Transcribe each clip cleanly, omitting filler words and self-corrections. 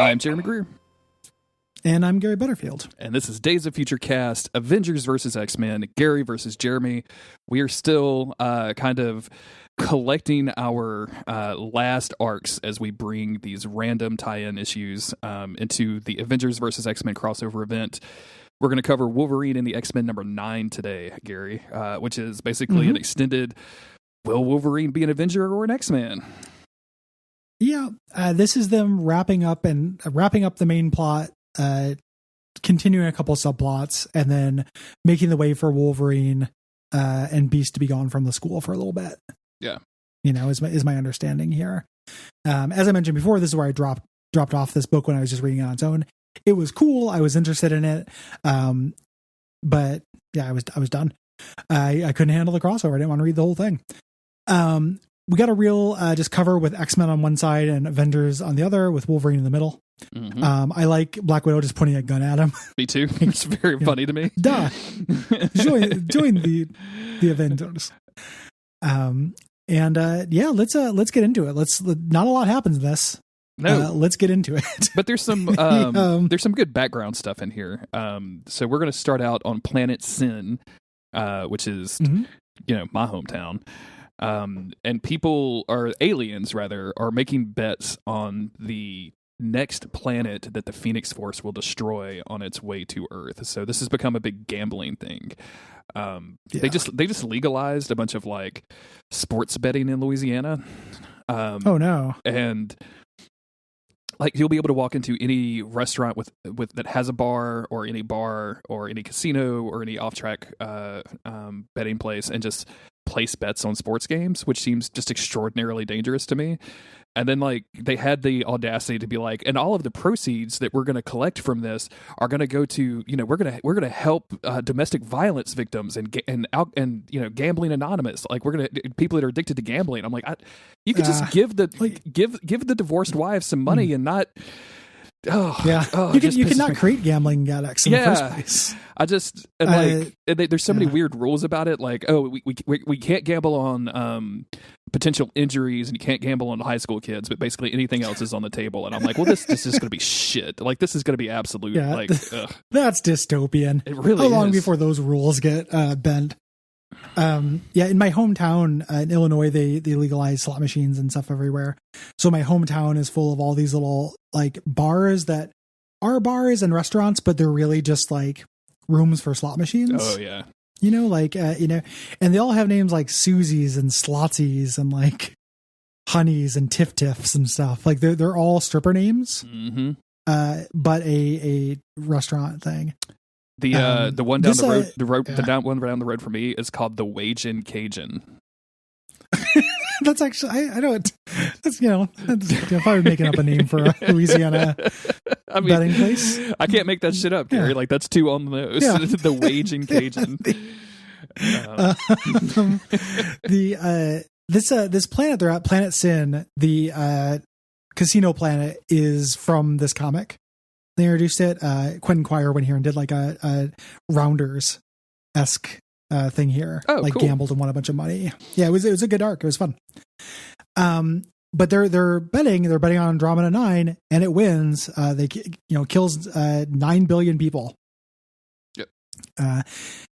I'm Jeremy Greer. And I'm Gary Butterfield. And this is Days of Future Cast, Avengers versus X-Men, Gary versus Jeremy. We are still kind of collecting our last arcs as we bring these random tie-in issues into the Avengers versus X-Men crossover event. We're going to cover Wolverine and the X-Men number 9 today, Gary, which is basically an extended, will Wolverine be an Avenger or an X-Man? Yeah, this is them wrapping up the main plot, continuing a couple subplots, and then making the way for Wolverine and Beast to be gone from the school for a little bit. Yeah, is my understanding here. As I mentioned before, this is where I dropped off this book when I was just reading it on its own. It was cool. I was interested in it, but yeah, I was done. I couldn't handle the crossover. I didn't want to read the whole thing. We got a real just cover with X-Men on one side and Avengers on the other, with Wolverine in the middle. Mm-hmm. I like Black Widow just pointing a gun at him. Me too. It's very funny to me. Duh. Join the Avengers. Let's get into it. Not a lot happens in this. No, let's get into it. But there's some good background stuff in here. So we're going to start out on Planet Sin, which is my hometown. And aliens are making bets on the next planet that the Phoenix Force will destroy on its way to Earth. So this has become a big gambling thing. They just legalized a bunch of like sports betting in Louisiana. Oh no. And like you'll be able to walk into any restaurant with that has a bar or any casino or any off-track betting place and just place bets on sports games, which seems just extraordinarily dangerous to me. And then like they had the audacity to be like, and all of the proceeds that we're going to collect from this are going to go to, we're going to help domestic violence victims and Gambling Anonymous. Like people that are addicted to gambling. I'm like, you could just give the divorced wives some money and not. You can not create gambling addicts in the first place. There's so many weird rules about it. Like, we can't gamble on potential injuries, and you can't gamble on high school kids, but basically anything else is on the table. And I'm like, well, this is going to be shit. Like, this is going to be absolute. Yeah, like, that's dystopian. It really. How long before those rules get bent? In my hometown in Illinois, they legalize slot machines and stuff everywhere. So my hometown is full of all these little like bars that are bars and restaurants, but they're really just like rooms for slot machines. Oh yeah. And they all have names like Susie's and Slotsy's and like Honey's and Tiff Tiffs and stuff. Like they're all stripper names, but a restaurant thing. The one down the one down the road for me is called the Wagin' Cajun. That's actually I don't. That's if I were making up a name for a Louisiana betting place. I can't make that shit up, Gary. Like that's too on the nose. Yeah. The Wagin' Cajun. This planet they're at, Planet Sin, the casino planet, is from this comic. They introduced it. Quentin Quire went here and did like a Rounders-esque thing here. Oh, like cool. Gambled and won a bunch of money. Yeah, it was a good arc. It was fun. But they're betting on Andromeda 9, and it wins. They kills 9 billion people. Yep.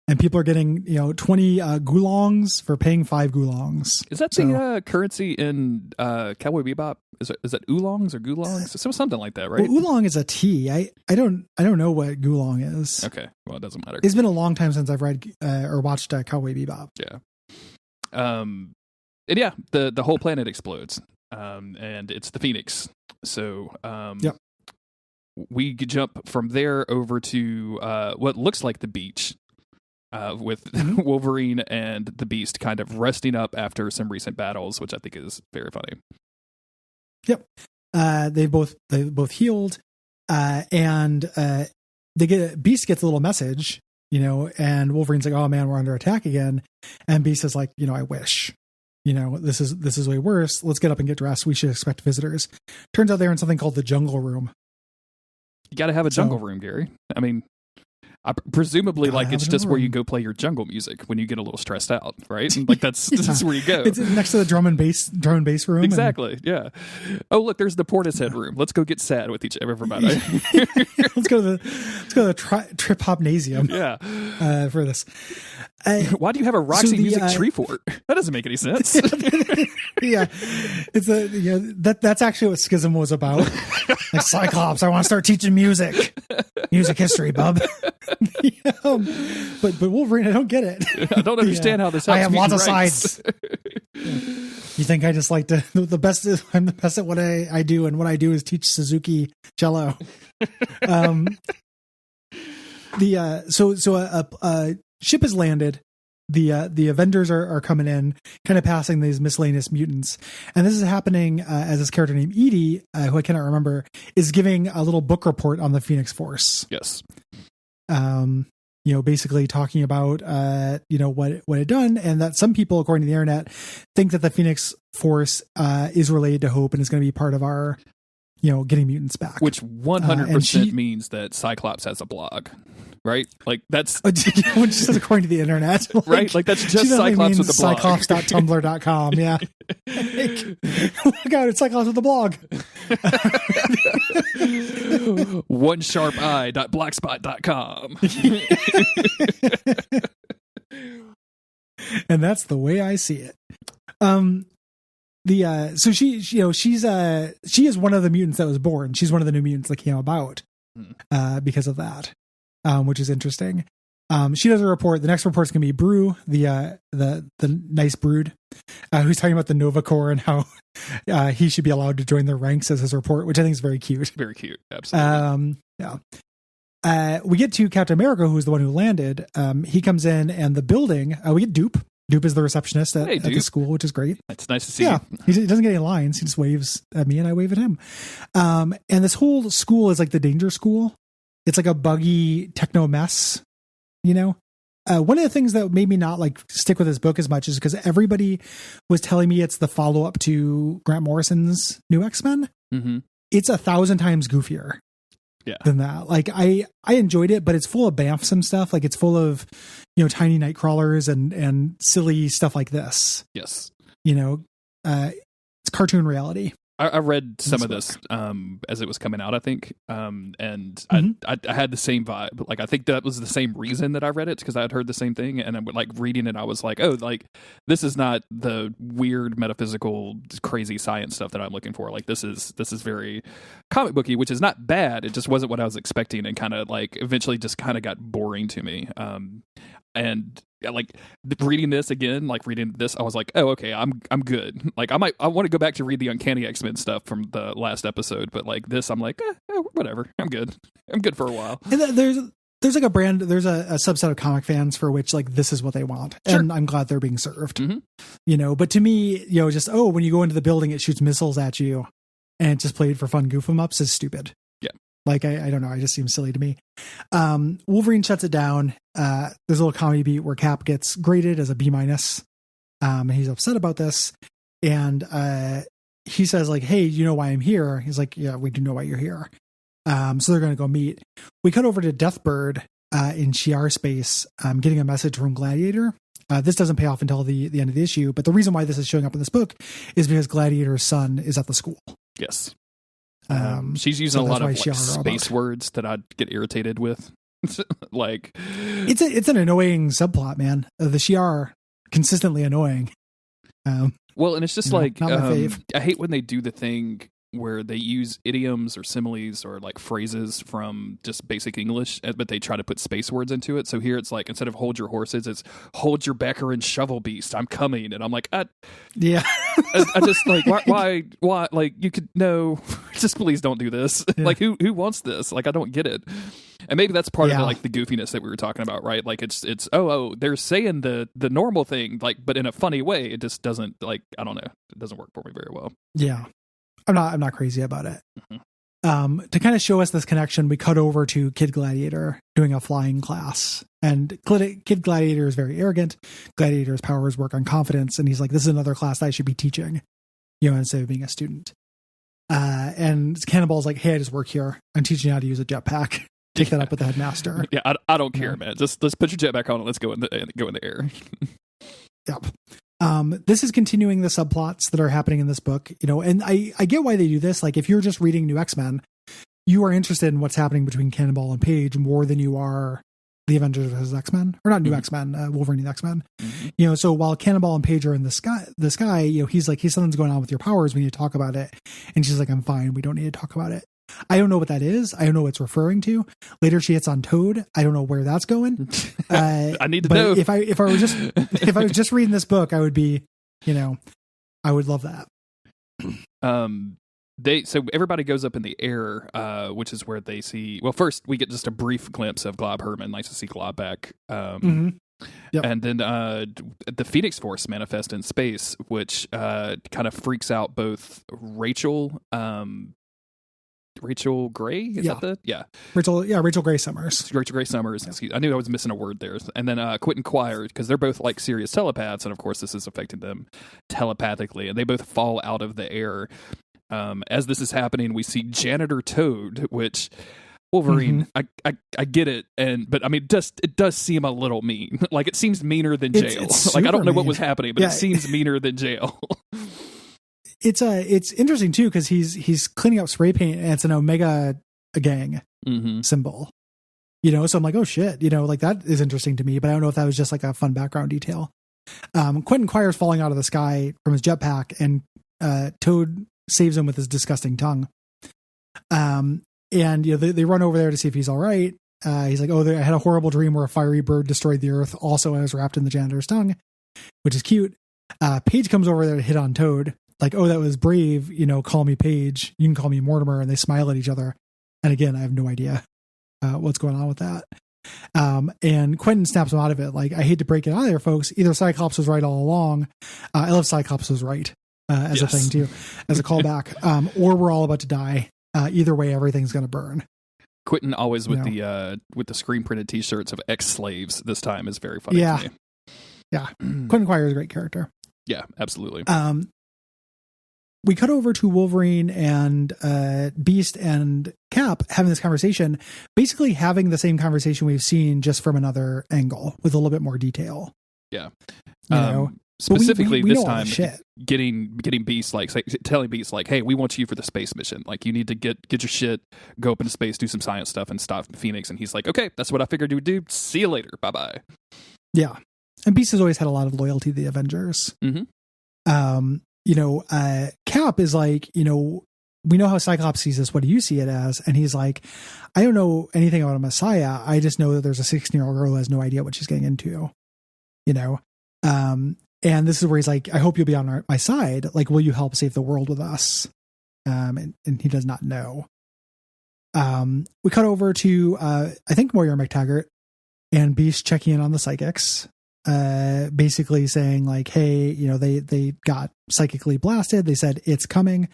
And people are getting 20 gulongs for paying 5 gulongs. Is that the currency in Cowboy Bebop? Is that oolongs or gulongs? Something like that, right? Well, oolong is a tea. I don't know what gulong is. Okay, well, it doesn't matter. It's been a long time since I've read or watched Cowboy Bebop. Yeah. And yeah, the whole planet explodes, and it's the Phoenix. So we jump from there over to what looks like the beach. With Wolverine and the Beast kind of resting up after some recent battles, which I think is very funny. Yep. They both healed, and Beast gets a little message, and Wolverine's like, "Oh man, we're under attack again," and Beast is like, "I wish, this is way worse. Let's get up and get dressed. We should expect visitors." Turns out they're in something called the Jungle Room. You got to have a jungle room, Gary. I mean, Presumably, Gotta like have it's it in just the where you room. go play your jungle music when you get a little stressed out, right? And, like this is where you go. It's next to the drum and bass room. Exactly. Yeah. Oh, look, there's the Portishead room. Let's go get sad with everybody. Let's go to the trip hopnasium. Yeah. For this. Why do you have a Roxy music Treefort? That doesn't make any sense. Yeah, that's actually what Schism was about. Like, Cyclops, I want to start teaching music history, bub. But Wolverine, I don't get it. I don't understand how this helps. I have lots of rights. sides. You think I just like to I'm the best at what I do, and what I do is teach Suzuki cello. A ship has landed. The Avengers are coming in, kind of passing these miscellaneous mutants, and this is happening as this character named Edie, who I cannot remember, is giving a little book report on the Phoenix Force. Yes. Basically talking about what it had done, and that some people, according to the internet, think that the Phoenix Force is related to Hope and is going to be part of our getting mutants back, which 100% means that Cyclops has a blog. Right? Like that's when she says according to the internet, right? Like that's just Cyclops with the blog. Cyclops.tumblr.com. Yeah. Look out, it's Cyclops with the blog. onesharpeye.blogspot.com. And that's the way I see it. So she is one of the mutants that was born. She's one of the new mutants that came about because of that. Which is interesting. She does a report. The next report's gonna be Brew, the nice brood, who's talking about the Nova Corps and how he should be allowed to join their ranks as his report, which I think is very cute. Very cute, absolutely. We get to Captain America, who's the one who landed. He comes in, and the building. We get Dupe. Dupe is the receptionist at the school, which is great. It's nice to see. Yeah, he doesn't get any lines. He just waves at me, and I wave at him. And this whole school is like the Danger School. It's like a buggy techno mess, One of the things that made me not like stick with this book as much is because everybody was telling me it's the follow up to Grant Morrison's New X-Men. Mm-hmm. It's 1,000 times goofier than that. Like I enjoyed it, but it's full of bamfsome stuff. Like it's full of, tiny night crawlers and silly stuff like this. Yes. It's cartoon reality. I read some of this as it was coming out, I think, and I had the same vibe. Like I think that was the same reason that I read it, because I had heard the same thing, and I'm like reading it, I was like, oh, like this is not the weird metaphysical, crazy science stuff that I'm looking for. Like this is very comic booky, which is not bad. It just wasn't what I was expecting, and kind of like eventually just kind of got boring to me. And like reading this, I was like, oh, okay, I'm good. Like I want to go back to read the Uncanny X-Men stuff from the last episode, but like this, I'm like, whatever, I'm good for a while. And there's like a subset of comic fans for which like this is what they want, and I'm glad they're being served. Mm-hmm. But to me, just when you go into the building, it shoots missiles at you, and it's just played for fun goof 'em ups is stupid. Like, I don't know. It just seems silly to me. Wolverine shuts it down. There's a little comedy beat where Cap gets graded as a B-. And he's upset about this. And he says, like, hey, you know why I'm here? He's like, yeah, we do know why you're here. So they're going to go meet. We cut over to Deathbird in Shi'ar space, getting a message from Gladiator. This doesn't pay off until the end of the issue. But the reason why this is showing up in this book is because Gladiator's son is at the school. Yes. She's using a lot of like, space words that I'd get irritated with. Like it's an annoying subplot, man. The Shi'ar consistently annoying. Well, and it's just like not my fave. I hate when they do the thing where they use idioms or similes or like phrases from just basic English, but they try to put space words into it. So here it's like, instead of hold your horses, it's hold your Becker and shovel beast, I'm coming. And I'm like, yeah. I just like, why, like you could no, just please don't do this. Yeah. Like who wants this? Like, I don't get it. And maybe that's part of the, like the goofiness that we were talking about, right? Like it's they're saying the normal thing, like, but in a funny way. It just doesn't, like, I don't know. It doesn't work for me very well. Yeah. I'm not crazy about it. Mm-hmm. To kind of show us this connection, we cut over to Kid Gladiator doing a flying class, and Kid Gladiator is very arrogant. Gladiator's powers work on confidence, and he's like, "This is another class that I should be teaching," instead of being a student. And Cannonball's like, "Hey, I just work here. I'm teaching you how to use a jetpack." take that up with the headmaster. Yeah, I don't care, man. Just let's put your jet back on and let's go in the air. Yep. This is continuing the subplots that are happening in this book, and I get why they do this. Like, if you're just reading New X-Men, you are interested in what's happening between Cannonball and Page more than you are the Avengers versus X-Men, or not New X-Men, Wolverine the X-Men. Mm-hmm. So while Cannonball and Page are in the sky, he's like, hey, something's going on with your powers. We need to talk about it. And she's like, I'm fine. We don't need to talk about it. I don't know what that is. I don't know what it's referring to. Later, she hits on Toad. I don't know where that's going. I need to know. If I was just reading this book, I would be, I would love that. So everybody goes up in the air, which is where they see. Well, first we get just a brief glimpse of Glob Herman. Nice to see Glob back. Yep. And then the Phoenix Force manifest in space, which kind of freaks out both Rachel Gray? Rachel Gray Summers. Rachel Gray Summers. Yeah. I knew I was missing a word there. And then Quentin Quire, because they're both like serious telepaths, and of course this is affecting them telepathically, and they both fall out of the air. As this is happening, we see Janitor Toad, which Wolverine, I get it, but I mean, it does seem a little mean. Like, it seems meaner than jail. It's like, I don't know what mean. was happening, but it seems meaner than jail. It's interesting too, because he's cleaning up spray paint, and it's an Omega gang symbol. So I'm like, oh shit, like, that is interesting to me, but I don't know if that was just like a fun background detail. Quentin Quire's falling out of the sky from his jetpack, and Toad saves him with his disgusting tongue. And they run over there to see if he's all right. He's like, I had a horrible dream where a fiery bird destroyed the earth. Also, I was wrapped in the janitor's tongue, which is cute. Paige comes over there to hit on Toad. Like, oh, that was brave. Call me Paige. You can call me Mortimer. And they smile at each other. And again, I have no idea what's going on with that. And Quentin snaps him out of it. Like, I hate to break it out there, folks. Either Cyclops was right all along. I love Cyclops was right as a thing too, as a callback. Or we're all about to die. Either way, everything's going to burn. Quentin always with the screen printed T-shirts of ex-slaves. This time is very funny. Yeah, to me. Yeah. Quentin Quire is a great character. Yeah, absolutely. We cut over to Wolverine and Beast and Cap having this conversation, basically having the same conversation we've seen, just from another angle with a little bit more detail. Yeah. Specifically, we this time, getting Beast, telling Beast, like, hey, we want you for the space mission. Like, you need to get your shit, go up into space, do some science stuff, and stop Phoenix. And he's like, okay, that's what I figured you would do. See you later. Bye-bye. Yeah. And Beast has always had a lot of loyalty to the Avengers. Cap is like, we know how Cyclops sees this. What do you see it as? And he's like, I don't know anything about a Messiah. I just know that there's a 16-year-old girl who has no idea what she's getting into, and this is where he's like, I hope you'll be on my side. Like, will you help save the world with us? And he does not know. We cut over to, I think, Moira McTaggart and Beast checking in on the psychics. Basically saying like, hey, they got psychically blasted. They said it's coming.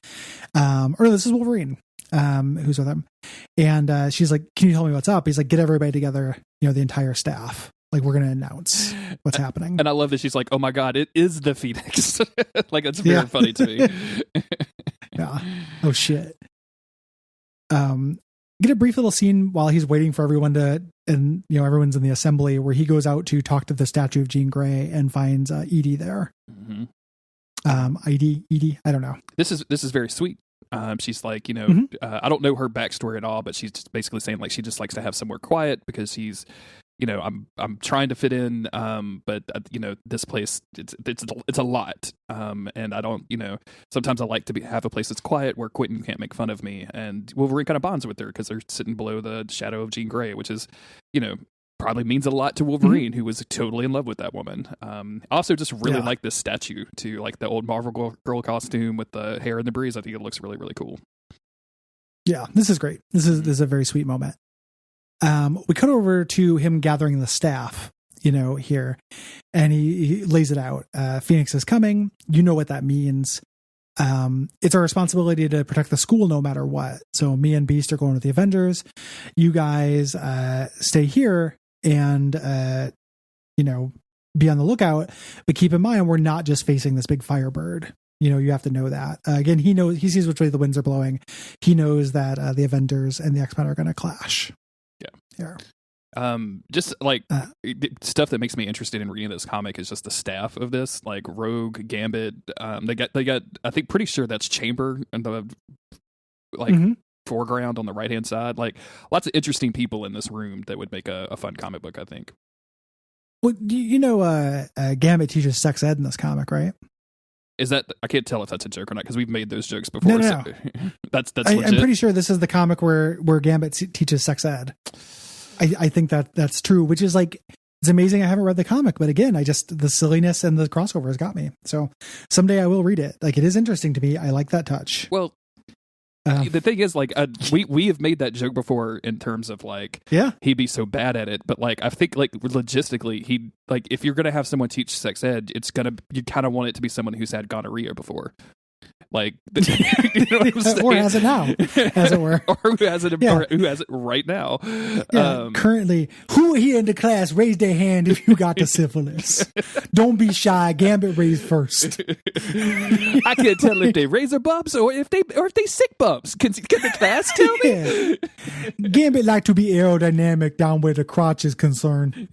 Or this is Wolverine, who's with them. And she's like, can you tell me what's up? He's like, get everybody together, the entire staff. Like, we're going to announce what's happening. And I love that she's like, oh my God, it is the Phoenix. Like, it's very funny to me. Yeah. Oh shit. Get a brief little scene while he's waiting for everyone and everyone's in the assembly, where he goes out to talk to the statue of Jean Grey and finds Edie there. Edie, I don't know. This is very sweet. She's like, I don't know her backstory at all, but she's just basically saying like she just likes to have somewhere quiet because she's, I'm trying to fit in, but this place it's a lot, and I don't, sometimes I like to have a place that's quiet where Quentin can't make fun of me, and Wolverine kind of bonds with her because they're sitting below the shadow of Jean Grey, which is, probably means a lot to Wolverine, who was totally in love with that woman. I also just really like this statue too, like the old Marvel girl costume with the hair in the breeze. I think it looks really, really cool. Yeah, this is great. This is a very sweet moment. We cut over to him gathering the staff, here, and he lays it out. Phoenix is coming. You know what that means. It's our responsibility to protect the school no matter what. So me and Beast are going with the Avengers. You guys stay here and, be on the lookout. But keep in mind, we're not just facing this big firebird. You have to know that. Again, he sees which way the winds are blowing. He knows that the Avengers and the X-Men are going to clash. Yeah. Yeah. Just like stuff that makes me interested in reading this comic is just the staff of this, like Rogue, Gambit. They got. I think pretty sure that's Chamber and the foreground on the right hand side. Like lots of interesting people in this room that would make a fun comic book, I think. Well, Gambit teaches sex ed in this comic, right? Is that, I can't tell if that's a joke or not because we've made those jokes before. No. So that's legit. I'm pretty sure this is the comic where Gambit teaches sex ed. I think that's true, which is like, it's amazing. I haven't read the comic, but again, the silliness and the crossover has got me. So someday I will read it. Like, it is interesting to me. I like that touch. Well, the thing is, like, we have made that joke before in terms of like, he'd be so bad at it, but like, I think like logistically, he like, if you're gonna have someone teach sex ed, you kind of want it to be someone who's had gonorrhea before. Like, you know what I'm saying? Or has it now, as it were, or who has it right now. Currently, who here in the class raised their hand if you got the syphilis? Don't be shy. Gambit raised first. I can't tell if they razor bumps or if they sick bumps. Can the class tell me? Gambit like to be aerodynamic down where the crotch is concerned.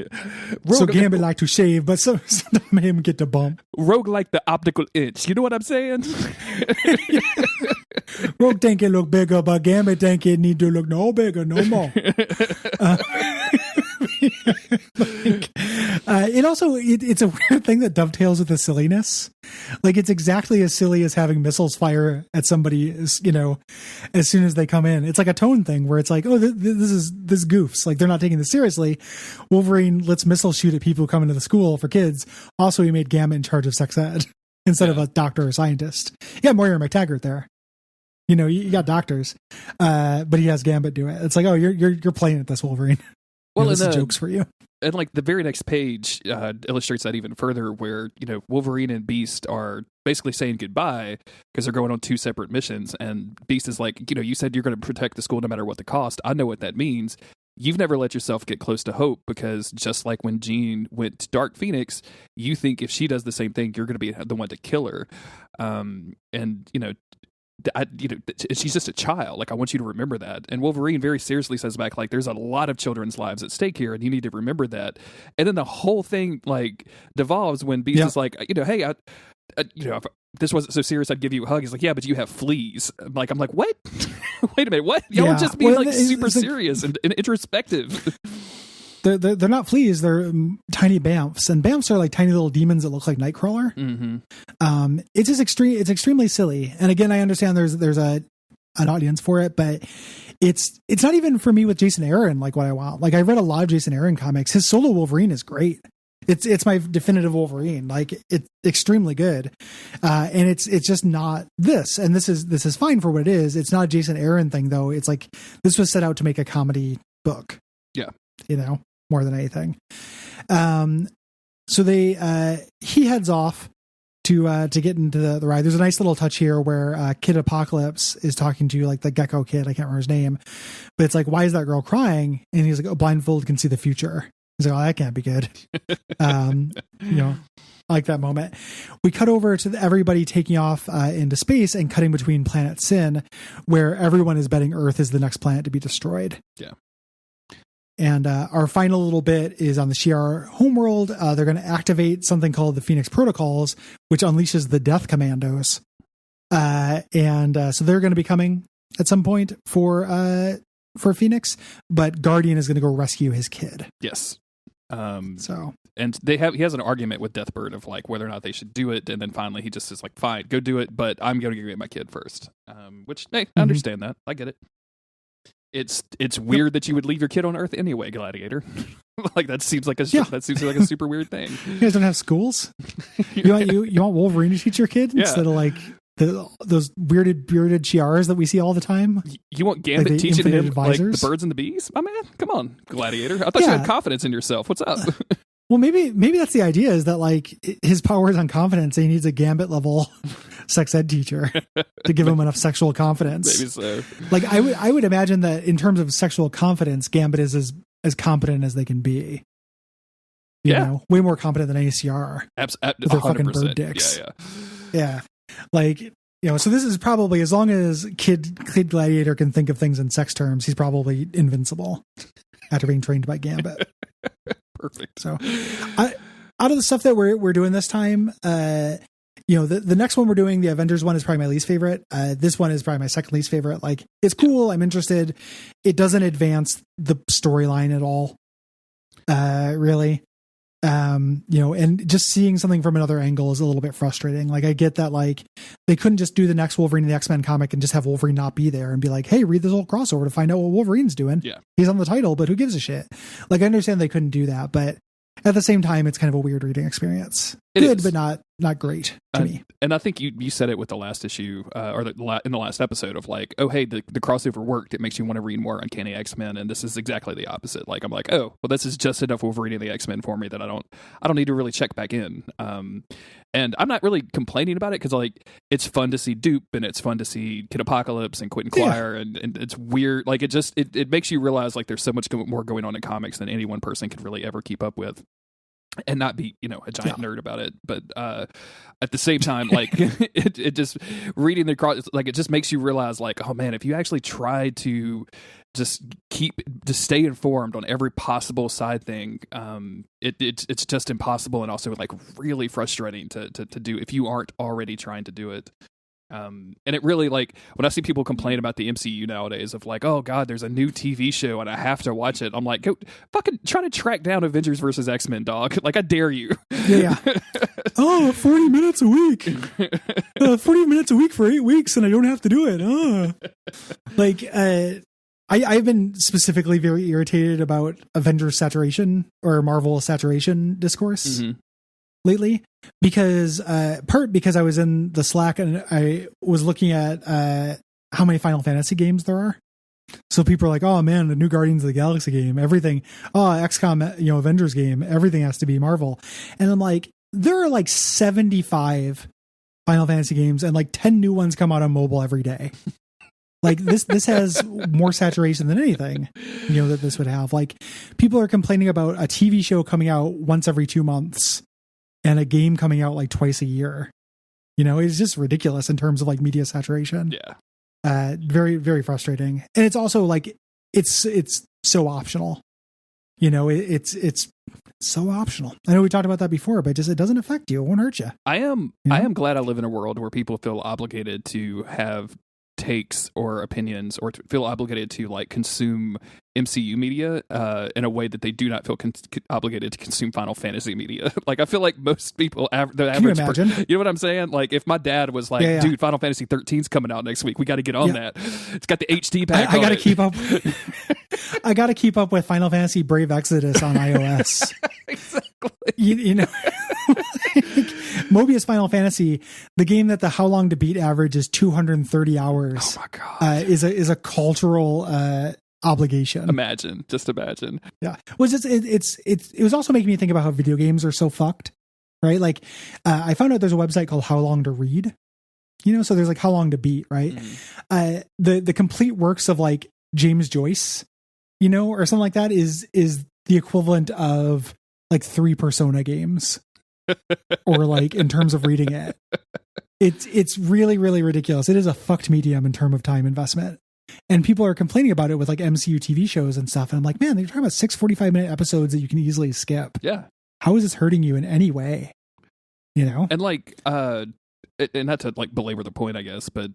So Gambit like to shave, but sometimes him get the bump. Rogue like the optical inch. You know what I'm saying? Rogue think it look bigger, but Gambit think it need to look no bigger, no more. It also it's a weird thing that dovetails with the silliness. Like, it's exactly as silly as having missiles fire at somebody, as soon as they come in. It's like a tone thing where it's like, oh, this goofs. Like, they're not taking this seriously. Wolverine lets missiles shoot at people who come into the school for kids. Also, he made Gambit in charge of sex ed instead of a doctor or scientist. Yeah, Moira McTaggart there. You got doctors, but he has Gambit do it. It's like, oh, you're playing at this, Wolverine. Well, this is jokes for you. And like the very next page illustrates that even further, where Wolverine and Beast are basically saying goodbye because they're going on two separate missions, and Beast is like, you said you're going to protect the school no matter what the cost. I know what that means. You've never let yourself get close to Hope, because just like when Jean went to Dark Phoenix, you think if she does the same thing, you're going to be the one to kill her. She's just a child. Like, I want you to remember that. And Wolverine very seriously says back, like, there's a lot of children's lives at stake here, and you need to remember that. And then the whole thing like devolves when Beast is like, hey, if this wasn't so serious, I'd give you a hug. He's like, yeah, but you have fleas. I'm like, what? Wait a minute, what? Y'all were just being super serious and introspective. They're not fleas. They're tiny bamfs, and bamfs are like tiny little demons that look like Nightcrawler. Mm-hmm. It's just It's extremely silly. And again, I understand there's an audience for it, but it's not even for me with Jason Aaron like what I want. Like, I read a lot of Jason Aaron comics. His solo Wolverine is great. It's my definitive Wolverine. Like, it's extremely good, and it's just not this. And this is fine for what it is. It's not a Jason Aaron thing though. It's like, this was set out to make a comedy book. Yeah, more than anything. So he heads off to get into the ride. There's a nice little touch here where Kid Apocalypse is talking to like the Gecko kid. I can't remember his name, but it's like, why is that girl crying? And he's like, oh, blindfold can see the future. He's like, oh, that can't be good. I like that moment. We cut over to everybody taking off into space and cutting between planet Sin, where everyone is betting Earth is the next planet to be destroyed. Yeah. And our final little bit is on the Shi'ar homeworld. They're going to activate something called the Phoenix Protocols, which unleashes the Death Commandos. So they're going to be coming at some point for Phoenix, but Guardian is going to go rescue his kid. Yes. And he has an argument with Deathbird of like whether or not they should do it, and then finally he just is like, fine, go do it, but I'm going to get my kid first. Which, hey, I understand that. I get it. It's weird that you would leave your kid on Earth anyway, Gladiator. Like, that seems like a super weird thing. You guys don't have schools? You want Wolverine to teach your kid instead of like those bearded Shi'ars that we see all the time? You want Gambit teaching him like the birds and the bees? My man, come on, Gladiator. I thought you had confidence in yourself. What's up? Well, maybe that's the idea, is that like his power is on confidence, and he needs a Gambit level sex ed teacher to give him enough sexual confidence. Maybe so. Like, I would imagine that in terms of sexual confidence, Gambit is as competent as they can be. You know, way more competent than any CR. Absolutely. With their fucking bird dicks. Yeah. Like, so this is probably, as long as Kid Gladiator can think of things in sex terms, he's probably invincible. after being trained by Gambit. Perfect. So, out of the stuff that we're doing this time, the next one we're doing, the Avengers one, is probably my least favorite. This one is probably my second least favorite. Like, it's cool. I'm interested. It doesn't advance the storyline at all. Really. And just seeing something from another angle is a little bit frustrating. Like, I get that, like, they couldn't just do the next Wolverine the X-Men comic and just have Wolverine not be there and be like, hey, read this whole crossover to find out what Wolverine's doing. Yeah. He's on the title, but who gives a shit? Like, I understand they couldn't do that, but at the same time, it's kind of a weird reading experience. Good, but not great to me. And I think you said it with the last issue, in the last episode of like, oh, hey, the crossover worked. It makes you want to read more Uncanny X-Men, and this is exactly the opposite. Like, I'm like, oh, well, this is just enough Wolverine the X-Men for me that I don't need to really check back in. And I'm not really complaining about it because, like, it's fun to see Dupe and it's fun to see Kid Apocalypse and Quentin Quire, and it's weird. Like, it makes you realize like there's so much more going on in comics than any one person could really ever keep up with. And not be, a giant nerd about it, but at the same time, like it just reading the cross, like, it just makes you realize, like, oh man, if you actually try to just stay informed on every possible side thing, it's just impossible, and also like really frustrating to do if you aren't already trying to do it. And it really, like, when I see people complain about the MCU nowadays of like, oh god, there's a new TV show and I have to watch it, I'm like, go fucking try to track down Avengers versus X-Men, dog. Like, I dare you. Yeah. 40 minutes a week. 40 minutes a week for 8 weeks and I don't have to do it. Like, I've been specifically very irritated about Avengers saturation or Marvel saturation discourse. Mm-hmm. Lately, because I was in the Slack and I was looking at how many Final Fantasy games there are. So people are like, oh man, the new Guardians of the Galaxy game, everything. Oh, XCOM, Avengers game, everything has to be Marvel. And I'm like, there are like 75 Final Fantasy games and like 10 new ones come out on mobile every day. Like, this has more saturation than anything, that this would have. Like, people are complaining about a TV show coming out once every 2 months. And a game coming out like twice a year. It's just ridiculous in terms of like media saturation. Yeah. Very, very frustrating. And it's also like, it's so optional. It's so optional. I know we talked about that before, but it doesn't affect you. It won't hurt you. I am glad I live in a world where people feel obligated to have takes or opinions, or to feel obligated to like consume MCU media in a way that they do not feel obligated to consume Final Fantasy media. Like, I feel like most people, the average, can you imagine? You know what I'm saying? Like, if my dad was like, dude, Final Fantasy 13's coming out next week, we got to get on that. It's got the HD pack. I got to keep up. I got to keep up with Final Fantasy Brave Exodus on iOS. Exactly. Mobius Final Fantasy, the game that the How Long to Beat average is 230 hours. Oh my god! Is a cultural obligation. Just imagine. Yeah. It was also making me think about how video games are so fucked, right? Like, I found out there's a website called How Long to Read. So there's like How Long to Beat, right? Mm-hmm. The complete works of like James Joyce, or something like that is the equivalent of like 3 Persona games. Or like in terms of reading it, it's really, really ridiculous. It is a fucked medium in terms of time investment, and people are complaining about it with like MCU TV shows and stuff. And I'm like, man, they're talking about 6 45-minute episodes that you can easily skip. Yeah, how is this hurting you in any way? And like, and not to like belabor the point, I guess, but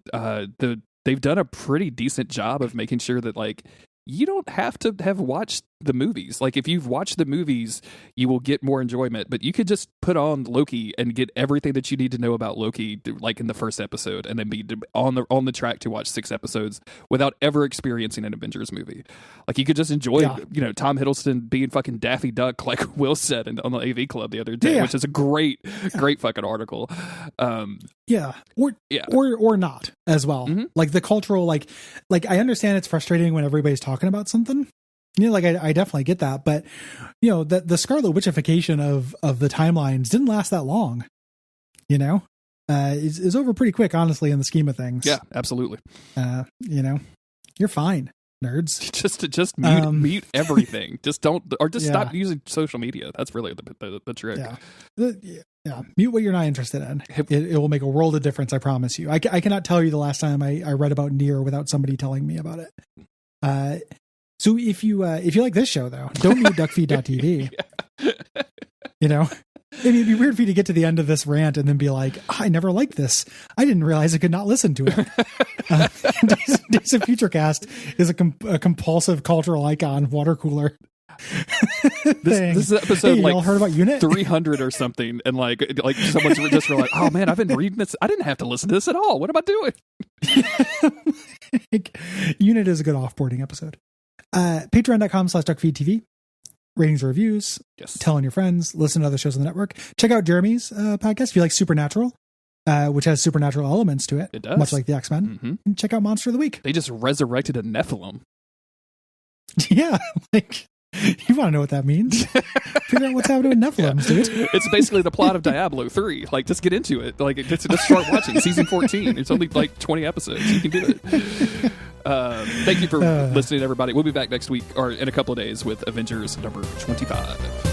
they've done a pretty decent job of making sure that like you don't have to have watched the movies. Like, if you've watched the movies, you will get more enjoyment, but you could just put on Loki and get everything that you need to know about Loki, like in the first episode, and then be on the track to watch 6 episodes without ever experiencing an Avengers movie. Like, you could just enjoy, Tom Hiddleston being fucking Daffy Duck, like Will said on the AV Club the other day, which is a great fucking article. Or not as well. Mm-hmm. Like, the cultural, like I understand it's frustrating when everybody's talking about something. Like, I definitely get that, but the Scarlet Witchification of the timelines didn't last that long. Is over pretty quick, honestly, in the scheme of things. Yeah, absolutely. You're fine, nerds. Just mute everything. Just don't, or just stop using social media. That's really the trick. Yeah. Mute what you're not interested in. It will make a world of difference. I promise you. I cannot tell you the last time I read about Nier without somebody telling me about it. So if you like this show though, don't need Duckfeed.tv. You know, I mean, it'd be weird for you to get to the end of this rant and then be like, I never liked this. I didn't realize I could not listen to it. Days of Futurecast is a compulsive cultural icon water cooler. This is episode hey, like y'all heard about Unit 300 or something, and like someone's just like, oh man, I've been reading this. I didn't have to listen to this at all. What am I doing? Unit is a good offboarding episode. Patreon.com/DuckFeedTV. Ratings and reviews. Yes. Telling your friends. Listen to other shows on the network. Check out Jeremy's podcast if you like Supernatural, which has supernatural elements to it. It does. Much like the X-Men. Mm-hmm. And check out Monster of the Week. They just resurrected a Nephilim. Yeah. Like, you want to know what that means? Figure out what's happening with Nephilims, dude. It's basically the plot of Diablo 3. Like, just get into it. Like, just start watching. Season 14. It's only like 20 episodes. You can do it. Thank you for listening, everybody. We'll be back next week or in a couple of days with Avengers number 25.